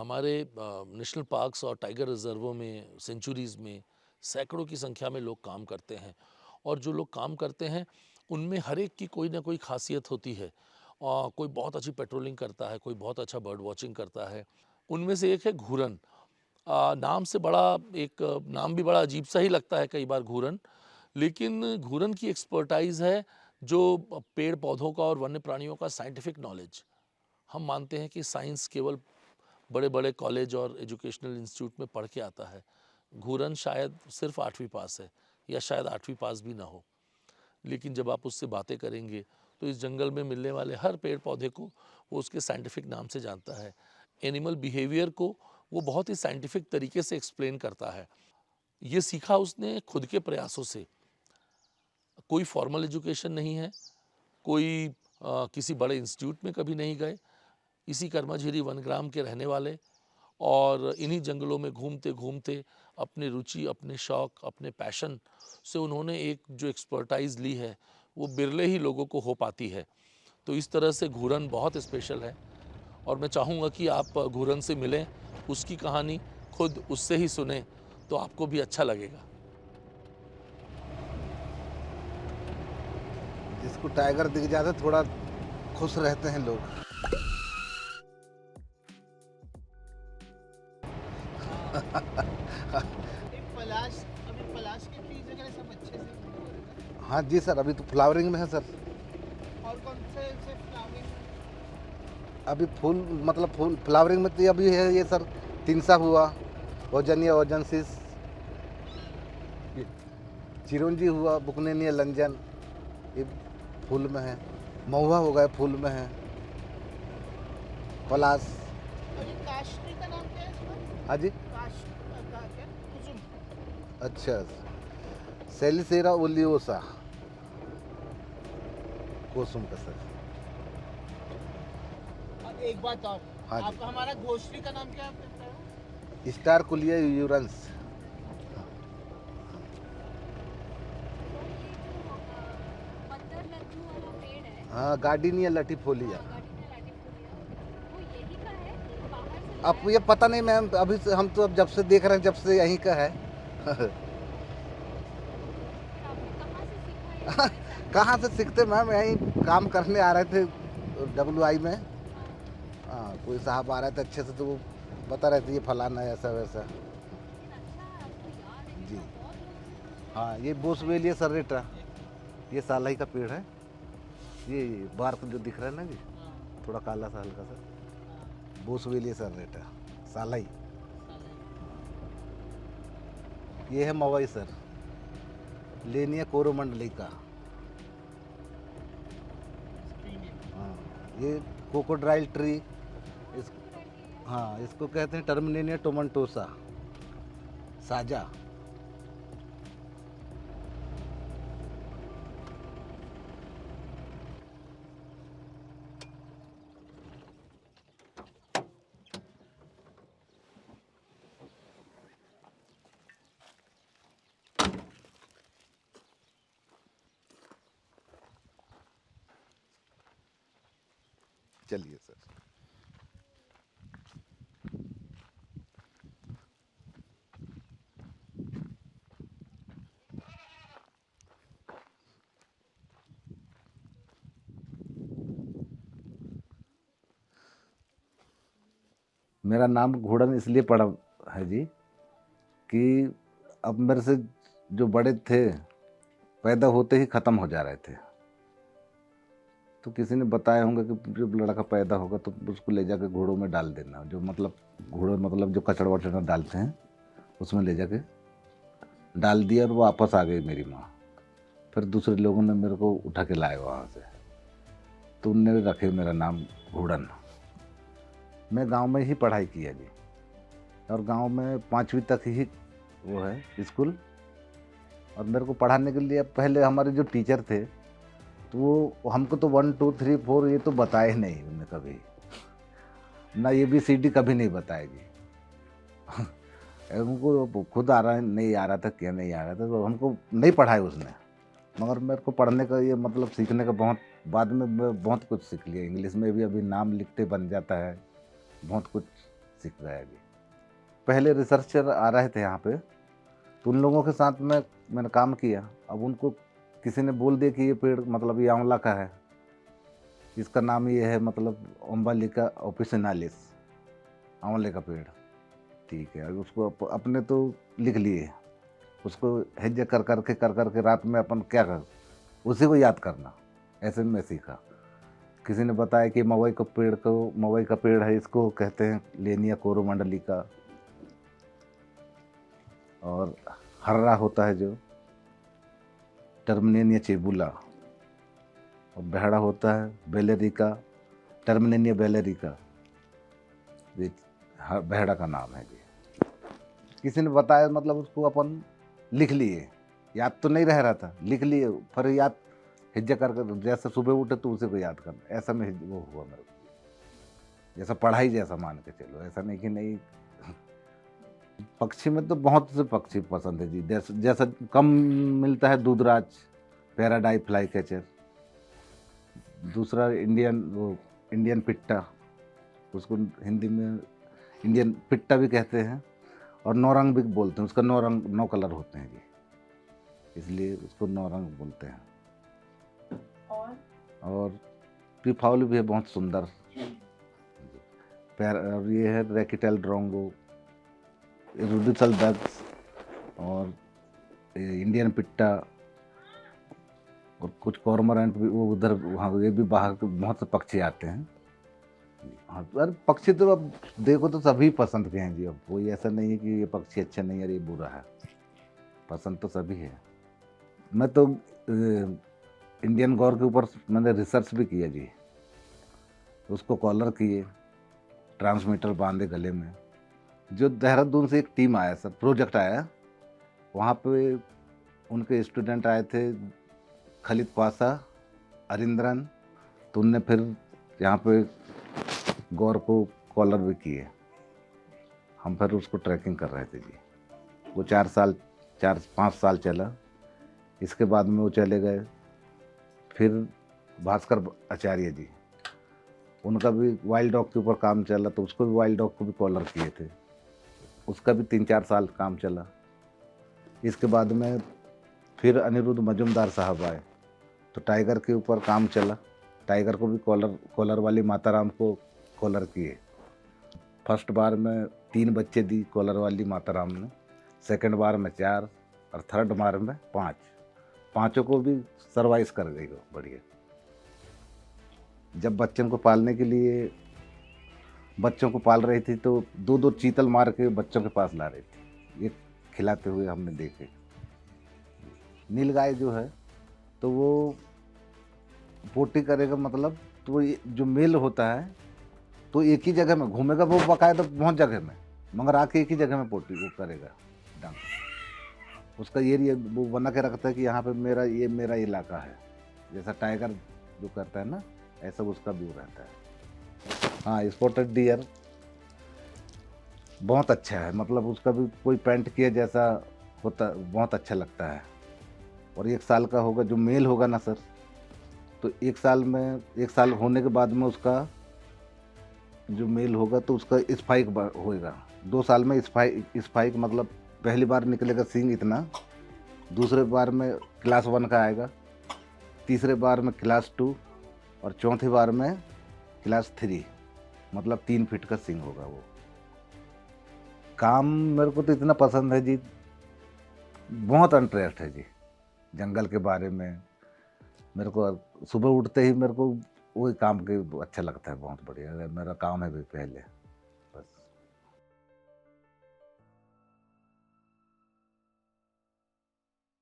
हमारे national parks और tiger रिजर्वों में, सेंचुरीज़ में सैकड़ों की संख्या में लोग काम करते हैं। और जो लोग काम करते हैं उनमें हर एक की कोई ना कोई खासियत होती है। कोई बहुत अच्छी पेट्रोलिंग करता है, कोई बहुत अच्छा बर्ड वॉचिंग करता है। उनमें से एक है घूरन। नाम से बड़ा एक नाम भी बड़ा अजीब सा ही लगता है कई बार, घूरन। लेकिन घूरन की एक्सपर्टाइज है जो पेड़ पौधों का और वन्य प्राणियों का साइंटिफिक नॉलेज। हम मानते हैं कि साइंस केवल बड़े बड़े कॉलेज और एजुकेशनल इंस्टीट्यूट में पढ़ के आता है। घूरन शायद सिर्फ 8वीं पास है, या शायद 8वीं पास भी ना हो। लेकिन जब आप उससे बातें करेंगे तो इस जंगल में मिलने वाले हर पेड़ पौधे को वो उसके साइंटिफिक नाम से जानता है। एनिमल बिहेवियर को वो बहुत ही साइंटिफिक तरीके से एक्सप्लेन करता है। ये सीखा उसने खुद के प्रयासों से। कोई फॉर्मल एजुकेशन नहीं है, कोई किसी बड़े इंस्टीट्यूट में कभी नहीं गए। इसी कर्मझिरी वनग्राम के रहने वाले, और इन्हीं जंगलों में घूमते घूमते अपनी रुचि, अपने शौक़, अपने पैशन से उन्होंने एक जो एक्सपर्टाइज ली है वो बिरले ही लोगों को हो पाती है। तो इस तरह से घूरन बहुत स्पेशल है, और मैं चाहूँगा कि आप घूरन से मिलें, उसकी कहानी खुद उससे ही सुने, तो आपको भी अच्छा लगेगा। जिसको टाइगर दिख जाता है थोड़ा खुश रहते हैं लोग। एक पलाश अभी पलाश के बीज वगैरह सब अच्छे से हो रहे हैं हाँ जी सर, अभी तो फ्लावरिंग में है सर। ना? और कौन से फ्लावरिंग? अभी फूल मतलब फूल फ्लावरिंग में तो अभी है ये सर, तिनसा हुआ, ओजनिया ओजेंसिस, ये चिरौंजी हुआ, बुकनेनिया लंजन, ये फूल में है। महुआ हो गए फूल में है। पलाश। और ये काश्मी का नाम क्या है इसका? हाँ जी। काश्मी का क्या? कुसुम। अच्छा, सेलिसेरा ओलियोसा कोसुम का सर। और एक बात और, हाँ जी। आपका हमारा घोषरी का नाम क्या है, आप बताओ? स्टार कुलिया यूरंस। सर ये जो पत्थर लड्डू वाला पेड़ है, हाँ, गार्डिनिया लटीफोलिया। गार्डिनिया लैटिफोलिया, वो यही का है कि बाहर से अब लाया ये है? पता नहीं मैम, अभी से हम तो अब जब से देख रहे हैं जब से यहीं का है। फिर आपने कहाँ से सीखा ये सारे कहाँ से साइंटिफिक? सीखते मैम, यहीं काम करने आ रहे थे WI में। हाँ। हाँ, कोई साहब आ रहे थे अच्छे से, तो वो बता रहे थे ये फलाना है, ऐसा वैसा। लेकिन अच्छा है आपको याद है, जी। क्योंकि बहुत लोग हाँ, ये बोसवेलिया सर्रेटा, ये सालाई का पेड़ है। ये बार्क जो दिख रहा है ना जी, थोड़ा काला सा हल्का सा, बोसवेलिया सर्रेटा, सालाई। ये है मवई सर, लेनिया कोरोमंडली का। हाँ, ये कोकोड्राइल ट्री, इस हाँ, इसको कहते हैं टर्मिनेनिया टोमेंटोसा, साजा। चलिए सर। मेरा नाम घोड़न इसलिए पड़ा है जी कि अब मेरे से जो बड़े थे पैदा होते ही ख़त्म हो जा रहे थे। तो किसी ने बताया होंगे कि जब लड़का पैदा होगा तो उसको ले जाके घोड़ों में डाल देना, जो मतलब घोड़े मतलब जो कचड़ा वचड़ा डालते हैं उसमें ले जाके डाल दिया, और वो वापस आ गई मेरी माँ। फिर दूसरे लोगों ने मेरे को उठा के लाए वहाँ से, तो उनने रखे मेरा नाम घोड़न। मैं गांव में ही पढ़ाई किया जी, और गांव में 5वीं तक ही वो है स्कूल। और मेरे को पढ़ाने के लिए पहले हमारे जो टीचर थे तो वो हमको तो 1 2 3 4 ये तो बताए नहीं उन्होंने कभी ना, ABCD कभी नहीं बताएगी। उनको खुद आ रहा नहीं आ रहा था, क्या नहीं आ रहा था, तो हमको नहीं पढ़ाया उसने। मगर मेरे को पढ़ने का ये मतलब सीखने का बहुत बाद में मैं बहुत कुछ सीख लिया। इंग्लिश में भी अभी नाम लिखते बन जाता है, बहुत कुछ सीख गया जी। पहले रिसर्चर आ रहे थे यहाँ पे, तो उन लोगों के साथ में मैंने काम किया। अब उनको किसी ने बोल दिया कि ये पेड़ मतलब ये आंवला का है, इसका नाम ये है मतलब ओम्बालिका ऑफिसिनालिस, आंवले का पेड़। ठीक है, अब उसको अपने तो लिख लिए, उसको हेज कर करके रात में अपन क्या कर उसी को याद करना, ऐसे में मैं सीखा। किसी ने बताया कि मवई का पेड़ है, इसको कहते हैं लेनिया कोरोमंडलिका। और हर्रा होता है जो टर्मिनेनिया चेबुला, और बहड़ा होता है बेलेरिका, टर्मिनेनिया बेलेरिका, ये बहड़ा का नाम है जी। किसी ने बताया मतलब उसको अपन लिख लिए, याद तो नहीं रह रहा था, लिख लिए, फिर याद हिज्जा कर जैसे सुबह उठे तो उसी को याद करना, ऐसा में वो हुआ मेरे को, जैसा पढ़ाई जैसा मान के चलो, ऐसा नहीं कि नहीं। पक्षी में तो बहुत से पक्षी पसंद है जी, जैसा कम मिलता है दूधराज, पैराडाई फ्लाई कैचर, दूसरा इंडियन पिट्टा, उसको हिंदी में इंडियन पिट्टा भी कहते हैं, और नौरंग भी बोलते हैं, उसका नौ कलर होते हैं जी, इसलिए उसको नौरंग बोलते हैं। और पिफाउल भी है बहुत सुंदर, और ये है रेकिटेल ड्रोंगो, रुडिसल बैग्स, और इंडियन पिट्टा, और कुछ कॉर्मोरेंट भी वो उधर वहाँ, ये भी बाहर के बहुत से पक्षी आते हैं। हाँ, अरे पक्षी तो अब देखो तो सभी पसंद के हैं जी, अब कोई ऐसा नहीं है कि ये पक्षी अच्छा नहीं है और ये बुरा है, पसंद तो सभी है। मैं तो इंडियन गौर के ऊपर मैंने रिसर्च भी किया जी, उसको कॉलर किए, ट्रांसमीटर बांधे गले में। जो देहरादून से एक टीम आया, सर प्रोजेक्ट आया, वहाँ पे उनके स्टूडेंट आए थे, खलीद ख्वासा, अरिंद्रन, तो उनने फिर यहाँ पे गौर को कॉलर भी किए। हम फिर उसको ट्रैकिंग कर रहे थे जी। वो 4-5 साल चला। इसके बाद में वो चले गए फिर भास्कर आचार्य जी, उनका भी वाइल्ड डॉग के ऊपर काम चला, तो उसको भी वाइल्ड डॉग को भी कॉलर किए थे, उसका भी 3-4 साल काम चला। इसके बाद में फिर अनिरुद्ध मजुमदार साहब आए, तो टाइगर के ऊपर काम चला, टाइगर को भी कॉलर वाली माताराम को कॉलर किए। फर्स्ट बार में 3 बच्चे दी कॉलर वाली माताराम ने, सेकंड बार में 4, और थर्ड बार में 5, पाँचों को भी सर्वाइव कर गई वो बढ़िया। जब बच्चों को पालने के लिए बच्चों को पाल रही थी, तो 2-2 चीतल मार के बच्चों के पास ला रही थी, ये खिलाते हुए हमने देखे। नीलगाय जो है तो वो पोटी करेगा, मतलब तो ये जो मेल होता है तो एक ही जगह में घूमेगा, वो बाकायदा बहुत जगह में, मगर आके एक ही जगह में पोटी वो करेगा डंक, उसका एरिया वो बना के रखता है कि यहाँ पे मेरा इलाका है, जैसा टाइगर जो करता है ना, ऐसा उसका व्यू रहता है। हाँ, स्पॉटेड डियर बहुत अच्छा है, मतलब उसका भी कोई पेंट किया जैसा होता, बहुत अच्छा लगता है। और 1 साल का होगा, जो मेल होगा ना सर, तो 1 साल होने के बाद में उसका जो मेल होगा तो उसका स्पाइक होएगा। 2 साल में स्पाइक मतलब पहली बार निकलेगा सींग इतना, दूसरे बार में क्लास 1 का आएगा, तीसरे बार में क्लास 2, और चौथी बार में क्लास 3, मतलब 3 फीट का सींग होगा वो। काम मेरे को तो इतना पसंद है जी, बहुत इंटरेस्ट है जी जंगल के बारे में। मेरे को सुबह उठते ही मेरे को वही काम के अच्छा लगता है, बहुत बढ़िया मेरा काम है भी पहले।